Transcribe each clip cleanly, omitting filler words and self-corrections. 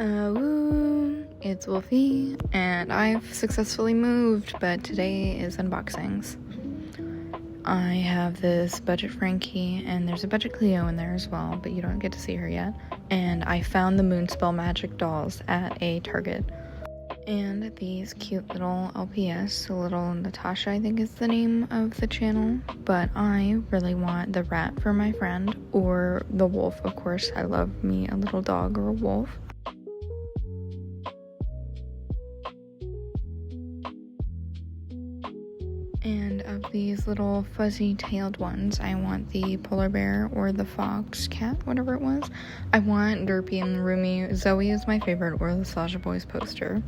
It's Wolfie, and I've successfully moved, but today is unboxings. I have this budget Frankie, and there's a budget Cleo in there as well, but you don't get to see her yet. And I found the Moonspell Magic dolls at a Target. And these cute little LPS, a little Natasha I think is the name of the channel, but I really want the rat for my friend, or the wolf, of course. I love me a little dog or a wolf. And of these little fuzzy-tailed ones, I want the polar bear or the fox cat, whatever it was. I want Derpy and Rumi. Zoe is my favorite, or the Sasha Boys poster.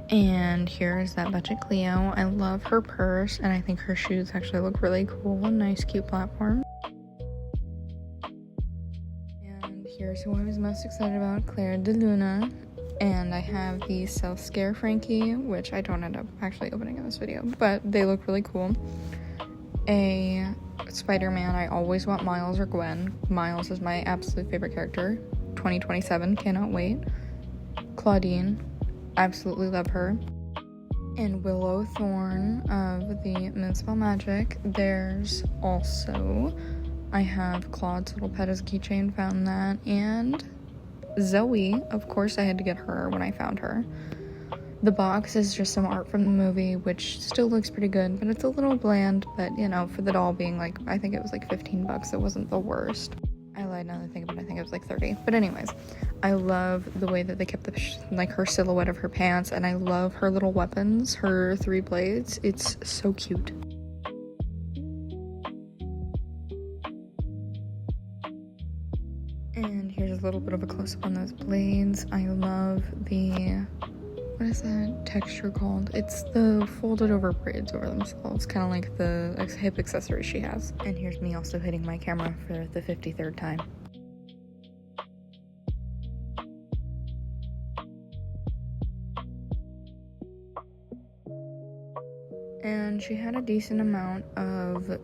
And here's that budget Cleo. I love her purse, and I think her shoes actually look really cool. Nice, cute platform. And here's who I was most excited about, Claire de Luna. And I have the Self Scare Frankie, which I don't end up actually opening in this video, but they look really cool. A Spider-Man. I always want Miles or Gwen. Miles is my absolute favorite character. 2027, cannot wait. Claudine, absolutely love her. And Willow Thorn of the Moonspell Magic. There's also, I have Claude's little pet as a keychain, found that, and Zoe, of course I had to get her when I found her. The box is just some art from the movie, which still looks pretty good, but it's a little bland, but you know, for the doll being like, I think it was like 15 bucks, it wasn't the worst. I lied now that I think about it, I think it was like 30. But anyways, I love the way that they kept the her silhouette of her pants, and I love her little weapons, her 3 blades. It's so cute. And here's a little bit of a close-up on those blades. I love the, what is that texture called? It's the folded over braids over themselves, kind of like the hip accessory she has. And here's me also hitting my camera for the 53rd time. And she had a decent amount of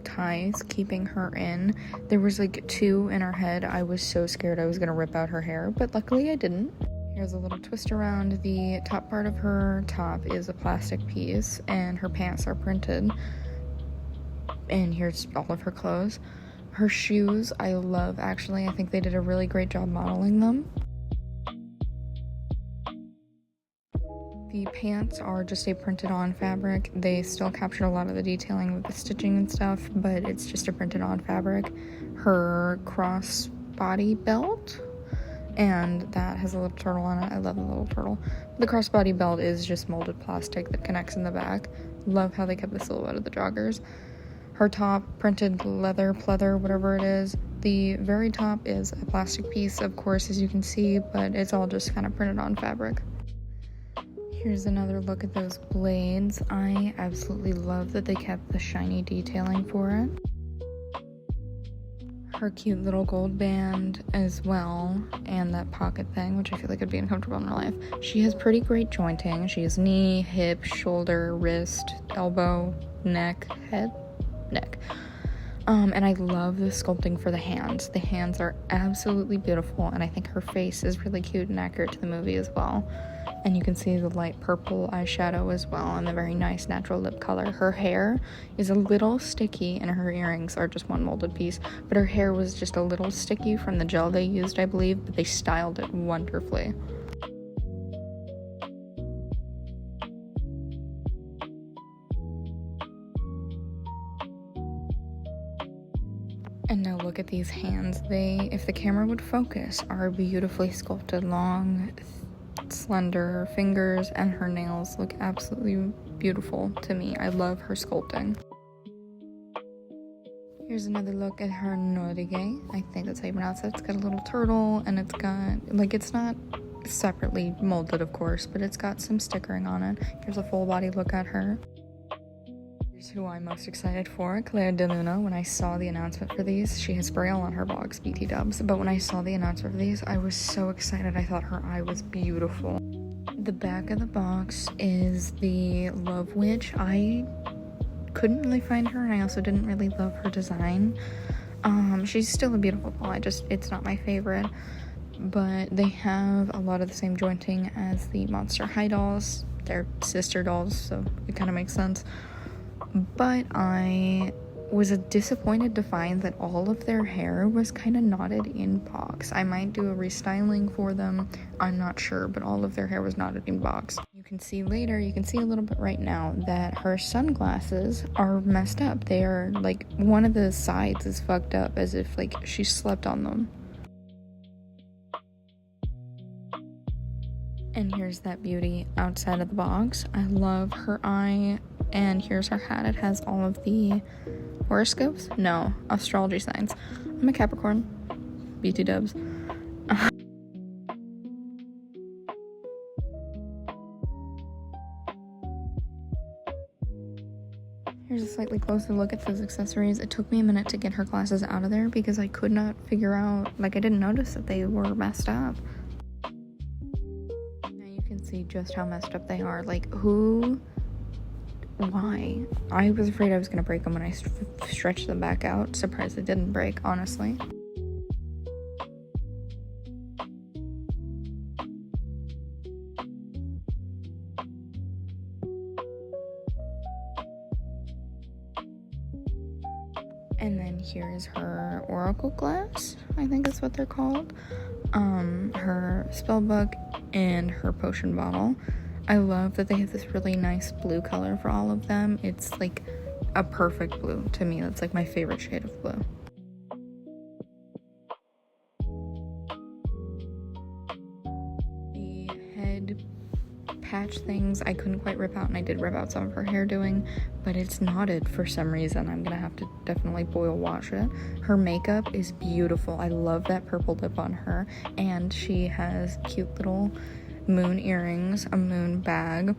ties keeping her in. There was like 2 in her head. I was so scared I was gonna rip out her hair, but luckily I didn't. Here's a little twist around. The top part of her top is a plastic piece, and her pants are printed. And here's all of her clothes. Her shoes, I love actually. I think they did a really great job modeling them. The pants are just a printed on fabric. They still capture a lot of the detailing with the stitching and stuff, but it's just a printed on fabric. Her crossbody belt, and that has a little turtle on it. I love the little turtle. The crossbody belt is just molded plastic that connects in the back. Love how they kept the silhouette of the joggers. Her top, printed leather, pleather, whatever it is. The very top is a plastic piece, of course, as you can see, but it's all just kind of printed on fabric. Here's another look at those blades. I absolutely love that they kept the shiny detailing for it. Her cute little gold band as well, and that pocket thing, which I feel like would be uncomfortable in real life. She has pretty great jointing. She has knee, hip, shoulder, wrist, elbow, neck, head, neck. And I love the sculpting for the hands. The hands are absolutely beautiful, and I think her face is really cute and accurate to the movie as well. And you can see the light purple eyeshadow as well, and the very nice natural lip color. Her hair is a little sticky, and her earrings are just one molded piece, but her hair was just a little sticky from the gel they used, I believe, but they styled it wonderfully. And now look at these hands. They, if the camera would focus, are beautifully sculpted, long, slender fingers, and her nails look absolutely beautiful to me. I love her sculpting. Here's another look at her Nordige. I think that's how you pronounce it. It's got a little turtle, and it's got, like, it's not separately molded, of course, but it's got some stickering on it. Here's a full body look at her. Here's who I'm most excited for, Claire de Luna. When I saw the announcement for these, she has Braille on her box, BT dubs, but when I saw the announcement for these, I was so excited. I thought her eye was beautiful. The back of the box is the Love Witch. I couldn't really find her, and I also didn't really love her design. She's still a beautiful doll, it's not my favorite. but they have a lot of the same jointing as the Monster High dolls. They're sister dolls, so it kind of makes sense. But I was disappointed to find that all of their hair was kind of knotted in box. I might do a restyling for them, I'm not sure, but all of their hair was knotted in box. You can see later, you can see a little bit right now, that her sunglasses are messed up. They are, like, one of the sides is fucked up, as if, like, she slept on them. And here's that beauty outside of the box. I love her eye. And here's her hat. It has all of the horoscopes? No, astrology signs. I'm a Capricorn. BT dubs. Here's a slightly closer look at those accessories. It took me a minute to get her glasses out of there because I could not figure out, like, I didn't notice that they were messed up. Now you can see just how messed up they are. Like, why? I was afraid I was gonna break them when I stretched them back out. Surprised it didn't break, honestly. And then here's her oracle glass, I think that's what they're called. Her spell book and her potion bottle. I love that they have this really nice blue color for all of them. It's like a perfect blue to me. That's like my favorite shade of blue. The head patch things I couldn't quite rip out, and I did rip out some of her hair doing, but it's knotted for some reason. I'm gonna have to definitely boil wash it. Her makeup is beautiful. I love that purple lip on her, and she has cute little moon earrings, a moon bag,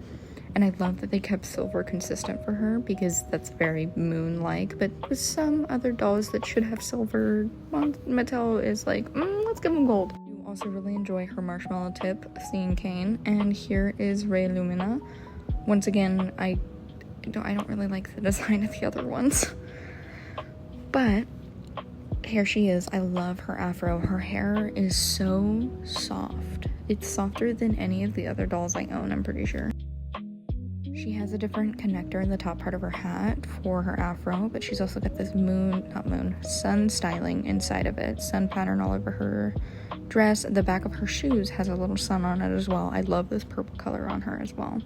and I love that they kept silver consistent for her because that's very moon-like. But with some other dolls that should have silver, Mattel is like, let's give them gold. I also really enjoy her marshmallow tip, Seeing Cane, and here is Ray Lumina. Once again, I don't really like the design of the other ones, but here she is. I love her afro. Her hair is so soft. It's softer than any of the other dolls I own, I'm pretty sure. She has a different connector in the top part of her hat for her afro, but she's also got this sun styling inside of it. Sun pattern all over her dress. The back of her shoes has a little sun on it as well. I love this purple color on her as well.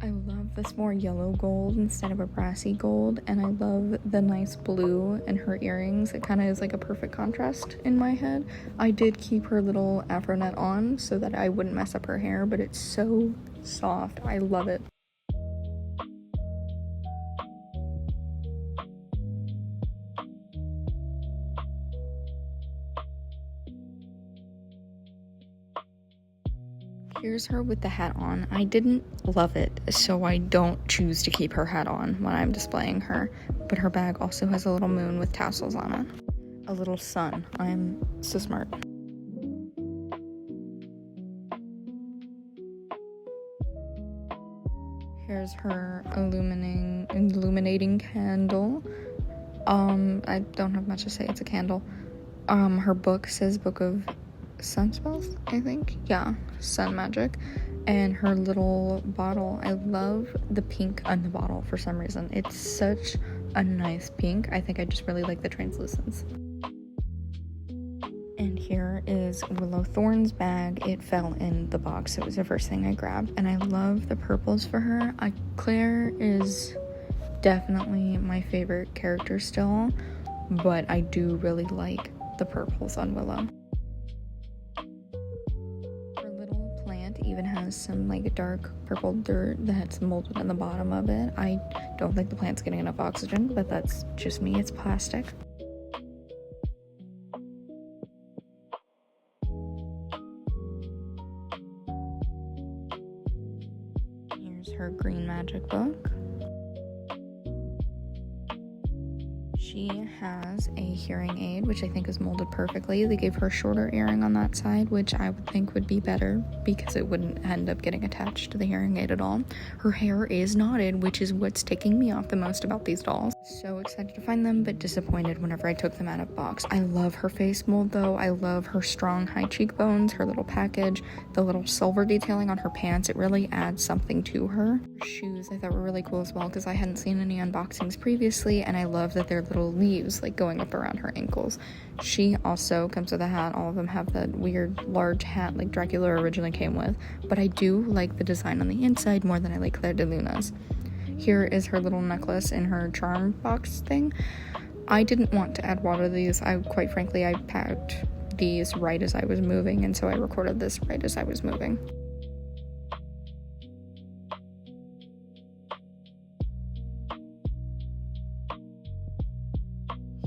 I love this more yellow gold instead of a brassy gold, and I love the nice blue in her earrings. It kind of is like a perfect contrast in my head. I did keep her little afro net on so that I wouldn't mess up her hair, but it's so soft. I love it. Here's her with the hat on. I didn't love it, so I don't choose to keep her hat on when I'm displaying her. But her bag also has a little moon with tassels on it. A little sun. I'm so smart. Here's her illuminating candle. I don't have much to say. It's a candle. Her book says Book of Sun Spells, I think. Yeah, Sun Magic. And her little bottle. I love the pink on the bottle for some reason. It's such a nice pink. I think I just really like the translucence. And here is Willow Thorn's bag. It fell in the box. It was the first thing I grabbed. And I love the purples for her. Claire is definitely my favorite character still, but I do really like the purples on Willow. Even has some like dark purple dirt that's molded in the bottom of it. I don't think the plant's getting enough oxygen, but that's just me. It's plastic. Here's her green magic book. She has a hearing aid, which I think is molded perfectly. They gave her a shorter earring on that side, which I would think would be better because it wouldn't end up getting attached to the hearing aid at all. Her hair is knotted, which is what's ticking me off the most about these dolls. So excited to find them, but disappointed whenever I took them out of box. I love her face mold though. I love her strong high cheekbones, her little package, the little silver detailing on her pants. It really adds something to her. Her shoes I thought were really cool as well because I hadn't seen any unboxings previously, and I love that they're little leaves like going up around her ankles. She also comes with a hat. All of them have that weird large hat like Dracula originally came with, but I do like the design on the inside more than I like Claire de Luna's. Here is her little necklace in her charm box thing. I didn't want to add water to these. Quite frankly, I packed these right as I was moving, and so I recorded this right as I was moving.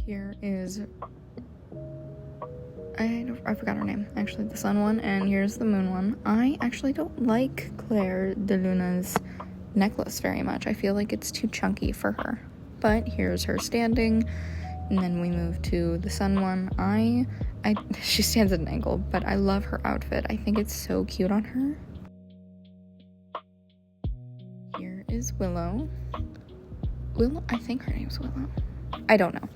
Here is, I forgot her name, actually, the sun one, and here's the moon one. I actually don't like Claire de Luna's necklace very much. I feel like it's too chunky for her. But here's her standing, and then we move to the sun one. She stands at an angle, but I love her outfit. I think it's so cute on her. Here is Willow. I think her name's Willow. I don't know.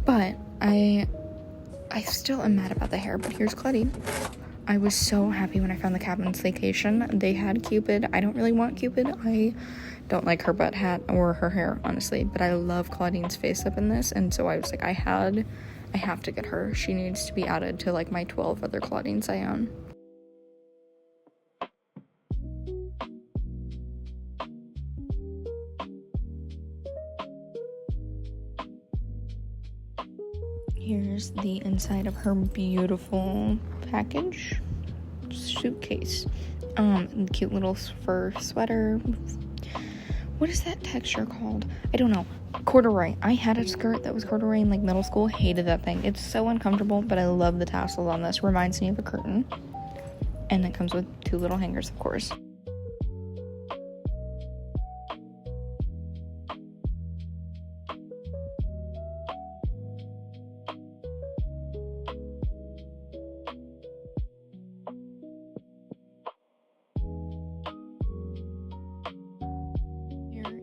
But I still am mad about the hair, but here's Claudine. I was so happy when I found the Cabin's Vacation. They had Cupid. I don't really want Cupid. I don't like her butt hat or her hair, honestly, but I love Claudine's face up in this, and so I was like, I have to get her. She needs to be added to like my 12 other Claudines I own. Here's the inside of her beautiful package suitcase. Cute little fur sweater. What is that texture called? I don't know. Corduroy. I had a skirt that was corduroy in like middle school. Hated that thing. It's so uncomfortable, but I love the tassels on this. Reminds me of a curtain. And it comes with 2 little hangers, of course.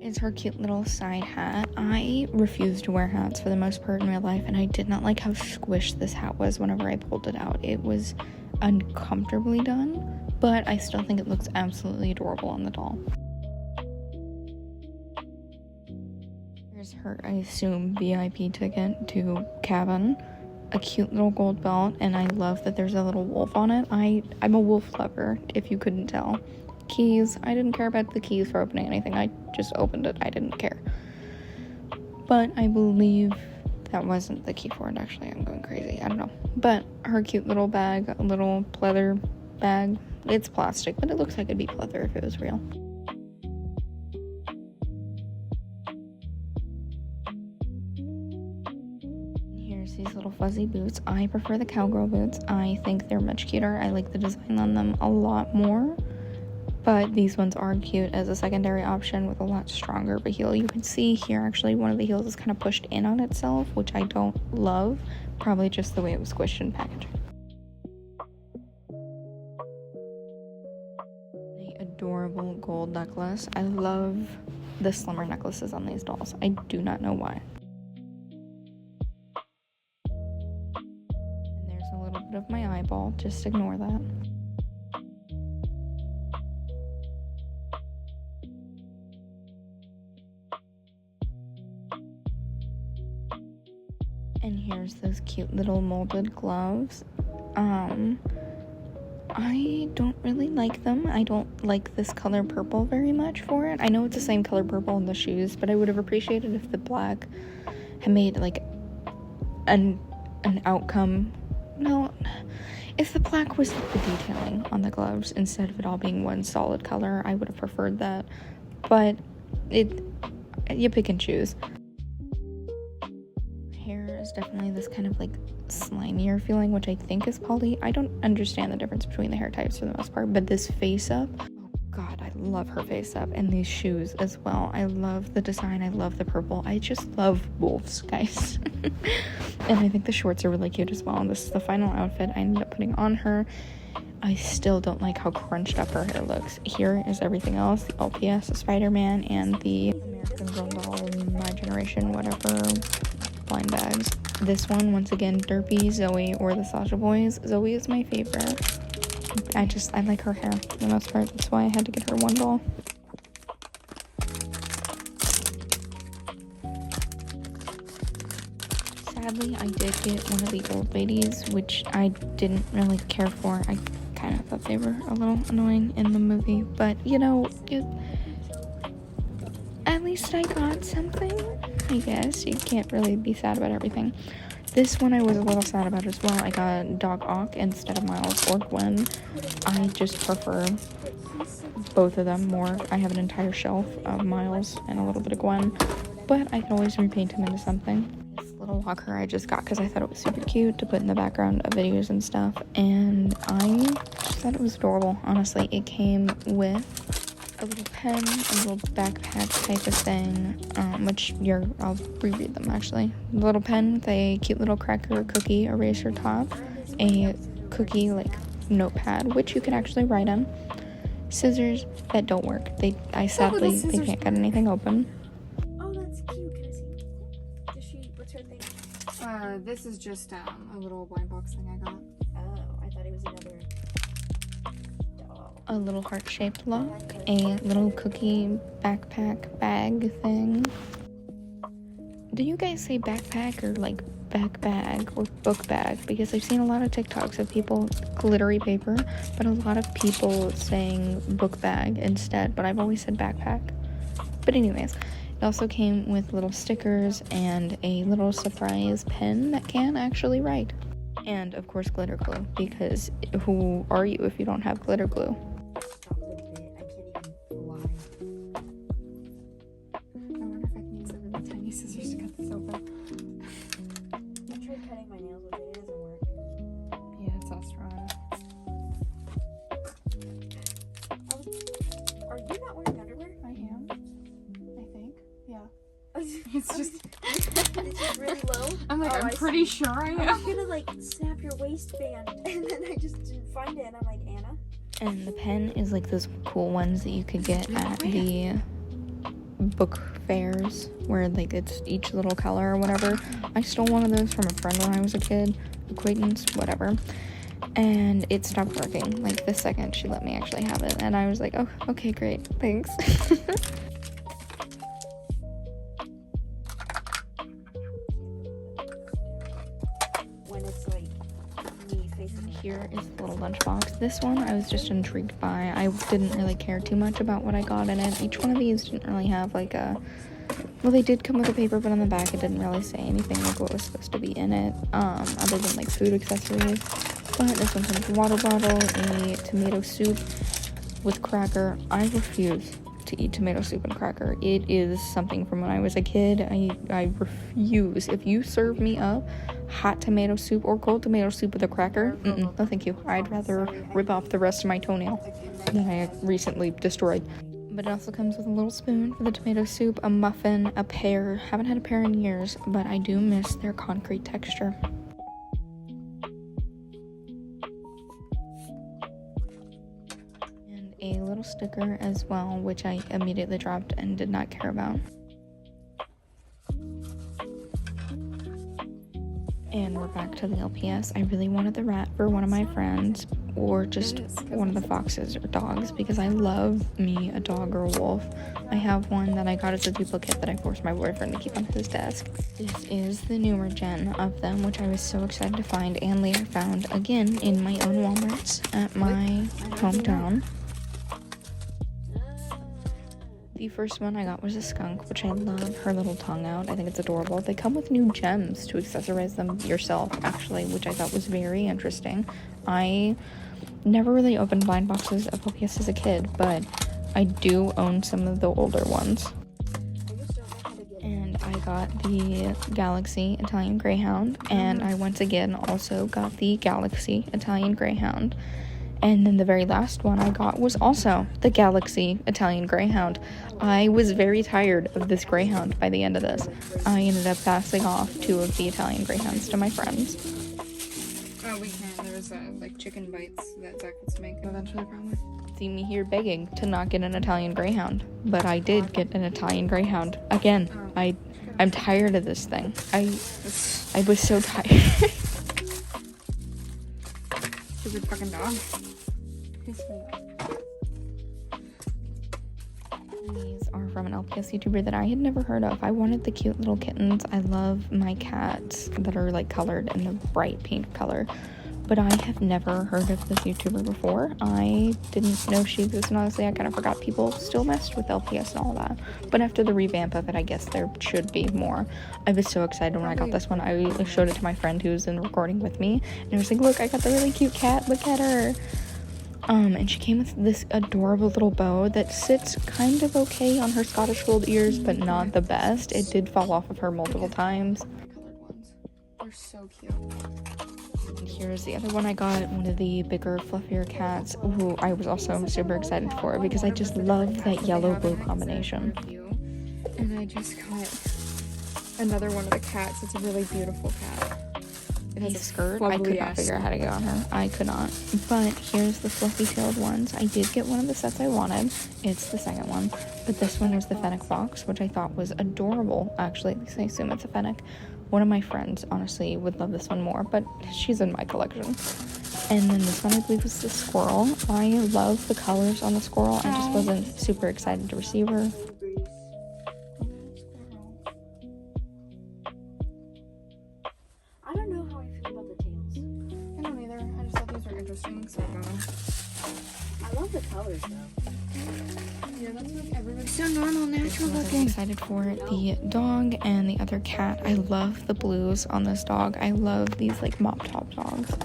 Is her cute little side hat. I refuse to wear hats for the most part in my life, and I did not like how squished this hat was whenever I pulled it out. It was uncomfortably done, but I still think it looks absolutely adorable on the doll. Here's her, I assume, VIP ticket to Cabin. A cute little gold belt, and I love that there's a little wolf on it. I'm a wolf lover, if you couldn't tell. Keys, I didn't care about the keys for opening anything. I just opened it. I didn't care. But I believe that wasn't the key for it. Actually, I'm going crazy. I don't know. But her cute little bag, a little pleather bag. It's plastic, but it looks like it'd be pleather if it was real. Here's these little fuzzy boots. I prefer the cowgirl boots. I think they're much cuter. I like the design on them a lot more. But these ones are cute as a secondary option with a lot stronger of a heel. You can see here actually one of the heels is kind of pushed in on itself, which I don't love. Probably just the way it was squished in packaging. The adorable gold necklace. I love the slimmer necklaces on these dolls. I do not know why. And there's a little bit of my eyeball. Just ignore that. And here's those cute little molded gloves. I don't really like them. I don't like this color purple very much for it. I know it's the same color purple in the shoes, but I would have appreciated if the black had made like an outcome. No, if the black was like the detailing on the gloves instead of it all being one solid color, I would have preferred that. But you pick and choose. Is definitely this kind of like slimier feeling, which I think is poly. I don't understand the difference between the hair types for the most part, but this face up, oh god, I love her face up, and these shoes as well. I love the design. I love the purple. I just love wolves, guys. And I think the shorts are really cute as well. And this is the final outfit I ended up putting on her. I still don't like how crunched up her hair looks. Here is everything else: the LPS, the Spider-Man, and the American Girl doll, My generation, whatever, blind bags. This one, once again, Derpy, Zoe, or the Sasha Boys. Zoe is my favorite. I like her hair for the most part. That's why I had to get her one doll. Sadly, I did get one of the old ladies, which I didn't really care for. I kind of thought they were a little annoying in the movie, but you know, at least I got something, I guess. You can't really be sad about everything. This one I was a little sad about as well. I got Doc Ock instead of Miles or Gwen. I just prefer both of them more. I have an entire shelf of Miles and a little bit of Gwen, but I can always repaint him into something. This little locker I just got because I thought it was super cute to put in the background of videos and stuff, and I just thought it was adorable. Honestly, it came with a little pen, a little backpack type of thing, I'll reread them actually. A little pen with a cute little cracker cookie eraser top, a cookie like notepad, which you can actually write on, scissors that don't work. Sadly, they can't get anything open. Oh, that's cute. Can I see? What's her thing? This is just a little blind box thing I got. Oh, I thought it was another doll. A little heart-shaped lock, a little cookie backpack bag thing. Do you guys say backpack or like back bag or book bag? Because I've seen a lot of TikToks of people glittery paper, but a lot of people saying book bag instead, but I've always said backpack. But anyways, it also came with little stickers and a little surprise pen that can actually write. And of course glitter glue, because who are you if you don't have glitter glue? Stop a little bit. I can't even fly. I wonder if I can use the really tiny scissors to cut this open. I tried cutting my nails with it. It doesn't work. Yeah, it's all strong. Are you not wearing underwear? I am. I think. Yeah. It's just. It's just really low. I'm like, Oh, I'm pretty sure I I am. was gonna like snap your waistband, and then I just didn't find it, and I'm like, Anna. And the pen is like those cool ones that you could get at the book fairs where like it's each little color or whatever. I stole one of those from a friend when I was a kid, acquaintance, whatever, and it stopped working like the second she let me actually have it, and I was like, oh, okay, great, thanks. When it's like me facing it. Here is the little lunchbox. This one I was just intrigued by. I didn't really care too much about what I got in it. Each one of these didn't really have like well, they did come with a paper, but on the back it didn't really say anything like what was supposed to be in it, other than like food accessories. But this one comes with a water bottle, a tomato soup with cracker. I refuse to eat tomato soup and cracker. It is something from when I was a kid. I refuse. If you serve me up hot tomato soup or cold tomato soup with a cracker, no thank you. I'd rather rip off the rest of my toenail that I recently destroyed. But it also comes with a little spoon for the tomato soup, a muffin, a pear. Haven't had a pear in years, but I do miss their concrete texture. And a little sticker as well, which I immediately dropped and did not care about. And we're back to the LPS. I really wanted the rat for one of my friends, or just one of the foxes or dogs, because I love me a dog or a wolf. I have one that I got as a duplicate that I forced my boyfriend to keep on his desk. This is the newer gen of them, which I was so excited to find and later found again in my own Walmarts at my hometown. The first one I got was a skunk, which I love her little tongue out. I think it's adorable. They come with new gems to accessorize them yourself, actually, which I thought was very interesting. I never really opened blind boxes of LPS as a kid, but I do own some of the older ones. And I got the Galaxy Italian Greyhound, and I once again also got the Galaxy Italian Greyhound. And then the very last one I got was also the Galaxy Italian Greyhound. I was very tired of this Greyhound by the end of this. I ended up passing off 2 of the Italian Greyhounds to my friends. Oh, we can. There's like chicken bites that Zach wants to make eventually, probably. See me here begging to not get an Italian Greyhound, but I did get an Italian Greyhound again. I I'm tired of this thing. I was so tired. Stupid fucking dog. These are from an LPS YouTuber that I had never heard of. I wanted the cute little kittens. I love my cats that are like colored in the bright pink color, but I have never heard of this YouTuber before. I didn't know she existed. Honestly, I kind of forgot people still messed with LPS and all that, but after the revamp of it, I guess there should be more. I was so excited when I got this one. I showed it to my friend who was in the recording with me, and I was like, look, I got the really cute cat, look at her. And she came with this adorable little bow that sits kind of okay on her Scottish Fold ears, but not the best. It did fall off of her multiple times. Colored ones. They're so cute. And here's the other one I got, one of the bigger, fluffier cats, who I was also super excited for because I just love that yellow-blue combination. And I just got another one of the cats. It's a really beautiful cat. It has A a skirt, I could not figure out how to get on her. I coy not. But here's the fluffy-tailed ones. I did get one of the sets I wanted. It's the second one. But this one was the Fennec box, which I thought was adorable. Actually, at least I assume it's a Fennec. One of my friends, honestly, would love this one more, but she's in my collection. And then this one, I believe, was the squirrel. I love the colors on the squirrel. I just wasn't super excited to receive her. I don't know how I feel about the tails. I don't either. I just thought these were interesting, so I got them. I love the colors though. Yeah, that's like everybody's so normal, natural I'm looking. excited for the dog and the other cat. I love the blues on this dog. I love these like mop top dogs.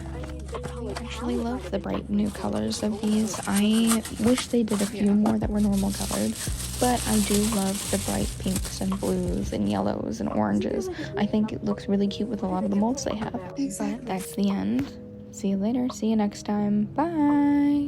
I actually love the bright new colors of these. I wish they did a few more that were normal colored, but I do love the bright pinks and blues and yellows and oranges. I think it looks really cute with a lot of the molds they have. Exactly. But that's the end. See you later. See you next time. Bye.